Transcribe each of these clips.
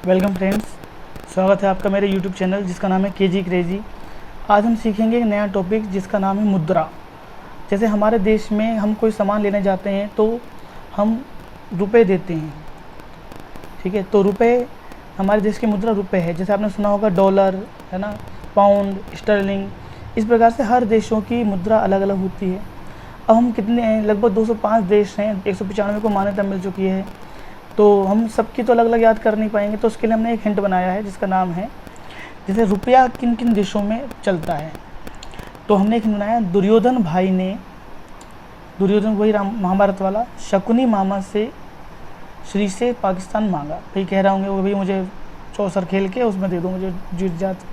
Welcome friends, स्वागत है आपका मेरे यूट्यूब चैनल जिसका नाम है केजी क्रेजी। आज हम सीखेंगे एक नया टॉपिक जिसका नाम है मुद्रा। जैसे हमारे देश में हम कोई सामान लेने जाते हैं तो हम रुपए देते हैं, ठीक है। तो रुपए, हमारे देश की मुद्रा रुपए है। जैसे आपने सुना होगा डॉलर, है ना, पाउंड, स्टर्लिंग, इस प्रकार से हर देशों की मुद्रा अलग अलग होती है। अब हम कितने, लगभग 205 देश हैं, 195 को मान्यता मिल चुकी है, तो हम सबकी तो अलग अलग याद कर नहीं पाएंगे। तो उसके लिए हमने एक हिंट बनाया है जिसका नाम है जैसे रुपया किन किन देशों में चलता है। तो हमने एक हिंट बनाया, दुर्योधन भाई ने, दुर्योधन वही महाभारत वाला, शकुनी मामा से श्री से पाकिस्तान मांगा। भाई कह रहा होंगे वो भाई मुझे चौसर खेल के उसमें दे दो, मुझे जीत जात।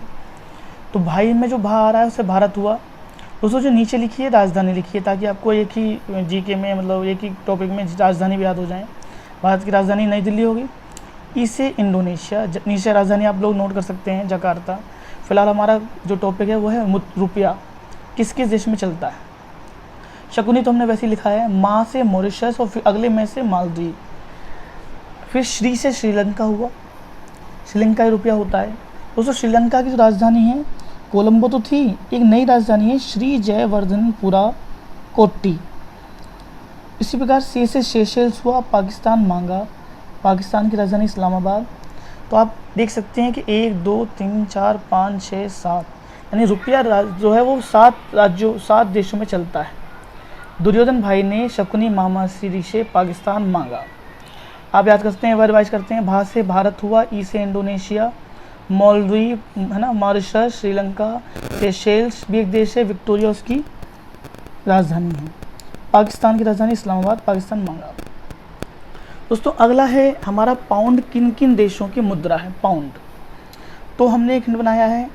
तो भाई में जो भा आ रहा है उससे भारत हुआ। दोस्तों जो नीचे लिखी है राजधानी लिखी है, ताकि आपको एक ही जीके में, मतलब एक ही टॉपिक में राजधानी भी याद हो जाए। भारत की राजधानी नई दिल्ली होगी। ई से इंडोनेशिया, नीचे राजधानी आप लोग नोट कर सकते हैं जकार्ता। फिलहाल हमारा जो टॉपिक है वो है रुपया किस किस देश में चलता है। शकुनी तो हमने वैसे ही लिखा है, माँ से मॉरिशस और फिर अगले में से मालदीव। फिर श्री से श्रीलंका हुआ, श्रीलंका ही रुपया होता है। दोस्तों श्रीलंका की जो राजधानी है कोलंबो तो थी, एक नई राजधानी है श्री जयवर्धनपुरा कोट्टी। इसी प्रकार से सेशेल्स हुआ, पाकिस्तान मांगा, पाकिस्तान की राजधानी इस्लामाबाद। तो आप देख सकते हैं कि 1 2 3 4 5 6 7, यानी रुपया जो है वो 7 राज्यों 7 देशों में चलता है। दुर्योधन भाई ने शकुनी मामा श्री से पाकिस्तान मांगा। आप याद करते हैं, रिवाइज करते हैं। भा से भारत हुआ, ई से इंडोनेशिया, मालदीव, है ना, मॉरिशस, श्रीलंका, सेशेल्स भी एक देश है, विक्टोरिया उसकी राजधानी है। पाकिस्तान की राजधानी इस्लामाबाद, पाकिस्तान मांगा। दोस्तों अगला है हमारा पाउंड किन किन देशों की मुद्रा है, पाउंड। तो हमने एक हिंट बनाया है,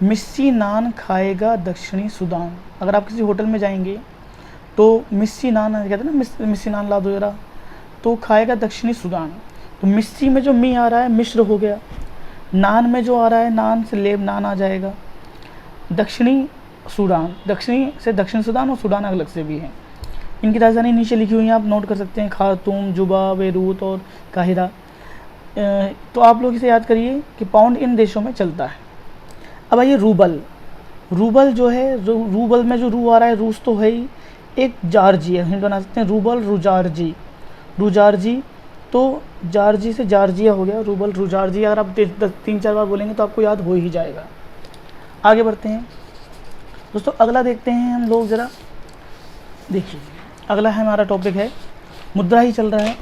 मिस्सी नान खाएगा दक्षिणी सूडान। अगर आप किसी होटल में जाएंगे तो मिस्सी नान कहते हैं ना, मिस्सी नान ला दो जरा, तो खाएगा दक्षिणी सूडान। तो मिस्सी में जो मी आ रहा है मिस्र हो गया, नान में जो आ रहा है नान से लेब नान आ जाएगा, दक्षिणी सूडान, दक्षिणी से दक्षिण सूडान और सूडान अलग से भी है। इनकी राजधानी नीचे लिखी हुई है, आप नोट कर सकते हैं, खार्तूम, जुबा, बेरूत और काहिरा। तो आप लोग इसे याद करिए कि पाउंड इन देशों में चलता है। अब आइए रूबल। रूबल जो है, रूबल में जो रू आ रहा है, रूस तो है ही, एक जार्जी है, हिंट बना सकते हैं, रूबल रुजार्जी, रुजार्जी। तो जार्जी से जार्जिया हो गया, रूबल रुजार्जी। अगर आप 3-4 बार बोलेंगे तो आपको याद हो ही जाएगा। आगे बढ़ते हैं दोस्तों, अगला देखते हैं हम लोग ज़रा। देखिए अगला है हमारा टॉपिक है मुद्रा ही चल रहा है,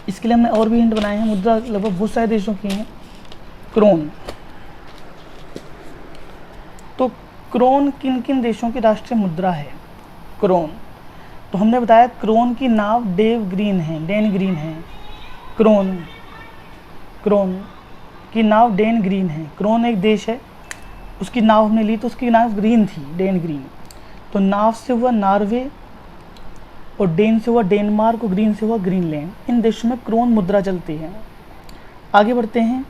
इसके लिए हमने और भी हिंट बनाए हैं। मुद्रा लगभग बहुत सारे देशों की हैं। क्रोन, तो क्रोन किन किन देशों की राष्ट्रीय मुद्रा है, क्रोन। तो हमने बताया क्रोन की नाव डेन ग्रीन है। क्रोन की नाव डेन ग्रीन है। क्रोन एक देश है, उसकी नाव हमने ली तो उसकी नाव ग्रीन थी, डेन ग्रीन। तो नाव से हुआ नॉर्वे, और डेन से हुआ डेनमार्क, और ग्रीन से हुआ ग्रीनलैंड। इन देशों में क्रोन मुद्रा चलती है। आगे बढ़ते हैं,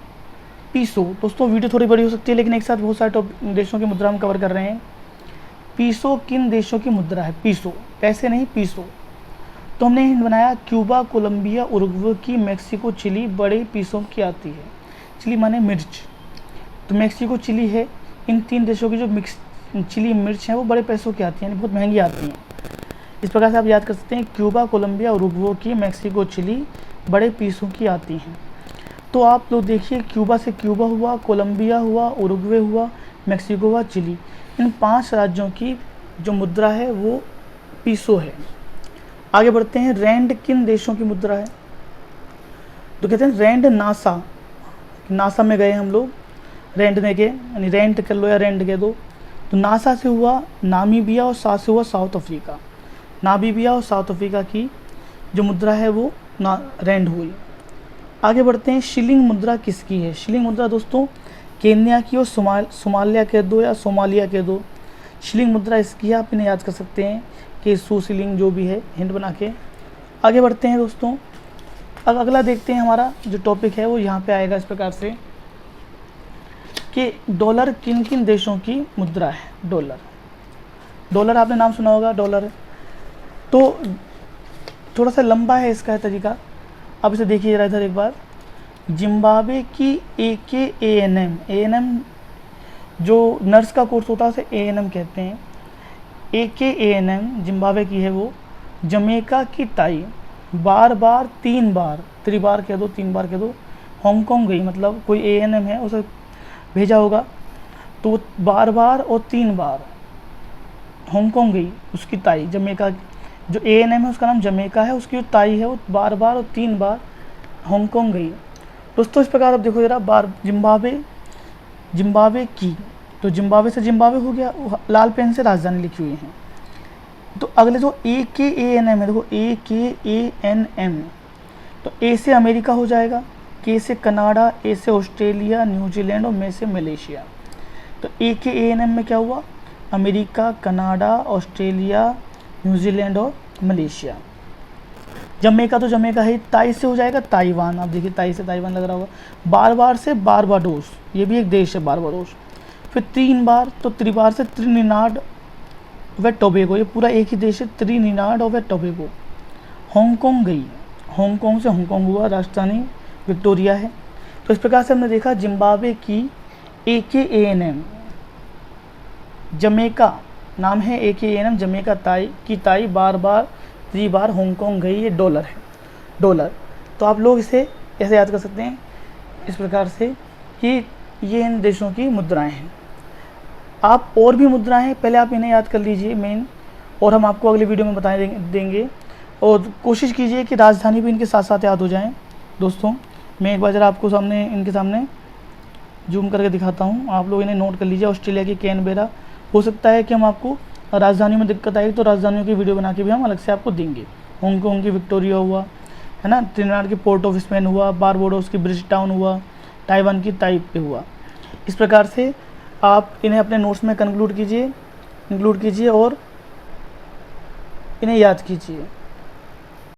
पीसो। दोस्तों वीडियो थोड़ी बड़ी हो सकती है, लेकिन एक साथ बहुत सारे देशों की मुद्रा हम कवर कर रहे हैं। पीसो किन देशों की मुद्रा है, पीसो, पैसे नहीं, पीसो। तो हमने हिंट बनाया, क्यूबा, कोलंबिया, उरुग्वे की, मैक्सिको, चिली बड़े पीसों की आती है। चिली माने मिर्च, तो मैक्सिको, चिली है। इन 3 देशों की जो चिली मिर्च है वो बड़े पैसों की आती है, यानी बहुत महंगी आती हैं। इस प्रकार से आप याद कर सकते हैं, क्यूबा, कोलंबिया, उरुग्वे की, मैक्सिको, चिली बड़े पीसों की आती हैं। तो आप लोग देखिए, क्यूबा से क्यूबा हुआ, कोलंबिया हुआ, उरुग्वे हुआ, मैक्सिको हुआ, चिली, इन 5 राज्यों की जो मुद्रा है वो पीसो है। आगे बढ़ते हैं, रैंड किन देशों की मुद्रा है। तो कहते हैं रैंड नासा में गए हम लोग, रेंट दे के, यानी रेंट कर लो या रेंट के दो। तो नासा से हुआ नामीबिया और सा से हुआ साउथ अफ्रीका। नामीबिया और साउथ अफ्रीका की जो मुद्रा है वो रेंड हुई। आगे बढ़ते हैं, शिलिंग मुद्रा किसकी है। शिलिंग मुद्रा दोस्तों केन्या की और सोमालिया के दो या सोमालिया के दो। शिलिंग मुद्रा इसकी है, आप इन्हें याद कर सकते हैं कि शिलिंग जो भी है, हिंट बना के। आगे बढ़ते हैं दोस्तों, अब अगला देखते हैं, हमारा जो टॉपिक है वो यहाँ पे आएगा इस प्रकार से कि डॉलर किन किन देशों की मुद्रा है। डॉलर आपने नाम सुना होगा, डॉलर। तो थोड़ा सा लंबा है इसका तरीका, अब इसे देखिए जरा इधर एक बार। जिम्बाब्वे की AKANM, ANM जो नर्स का कोर्स होता है उसे ANM कहते हैं। AKANM जिम्बाब्वे की है वो। जमैका की ताई बार बार 3 बार, त्रिबार कह दो 3 बार कह दो, हांगकांग गई, मतलब कोई ANM है उसे भेजा होगा तो बार बार और 3 बार हांगकांग गई उसकी ताई। जमैका जो ANM है उसका नाम जमैका है, उसकी जो ताई है वो बार बार और 3 बार हांगकांग गई। दोस्तों इस प्रकार आप देखो जरा, बार जिम्बाब्वे की, तो जिम्बाब्वे से जिम्बाब्वे हो गया, लाल पेन से राजधानी लिखी हुई है। तो अगले जो AKANM है, देखो AKANM, तो A से अमेरिका हो जाएगा, K से कनाडा, A से ऑस्ट्रेलिया, न्यूजीलैंड और M से मलेशिया। तो AKANM में क्या हुआ, अमेरिका, कनाडा, ऑस्ट्रेलिया, न्यूजीलैंड और मलेशिया। जमैका तो जमैका है, ताई से हो जाएगा ताइवान, आप देखिए ताई से ताइवान लग रहा होगा। बार बार से बारबाडोस, ये भी एक देश है बारबाडोस। फिर 3 बार, तो त्रिबार से त्रिनिदाद व टोबैगो, ये पूरा एक ही देश है, त्रिनिदाद व टोबैगो। हांगकांग गई, हांगकांग से हांगकांग हुआ, राजधानी विक्टोरिया है। तो इस प्रकार से हमने देखा जिम्बाब्वे की AKANM, जमैका नाम है AKANM, जमैका ताई की ताई बार बार 3 बार हांगकांग गई, ये डॉलर है, डॉलर। तो आप लोग इसे ऐसे याद कर सकते हैं इस प्रकार से कि ये इन देशों की मुद्राएं हैं। आप और भी मुद्राएं हैं, पहले आप इन्हें याद कर लीजिए मेन, और हम आपको अगले वीडियो में बता देंगे। और कोशिश कीजिए कि राजधानी भी इनके साथ साथ याद हो जाएं। दोस्तों मैं एक बार ज़रा आपको सामने इनके सामने जूम करके दिखाता हूँ, आप लोग इन्हें नोट कर लीजिए। ऑस्ट्रेलिया की कैनबेरा, हो सकता है कि हम आपको राजधानी में दिक्कत आई तो राजधानियों की वीडियो बना के भी हम अलग से आपको देंगे। हांगकांग की विक्टोरिया हुआ है ना, त्रिनिदाद की पोर्ट ऑफ स्पेन हुआ, बारबाडोस की ब्रिज टाउन हुआ, ताइवान की ताइपे हुआ। इस प्रकार से आप इन्हें अपने नोट्स में इंक्लूड कीजिए और इन्हें याद कीजिए।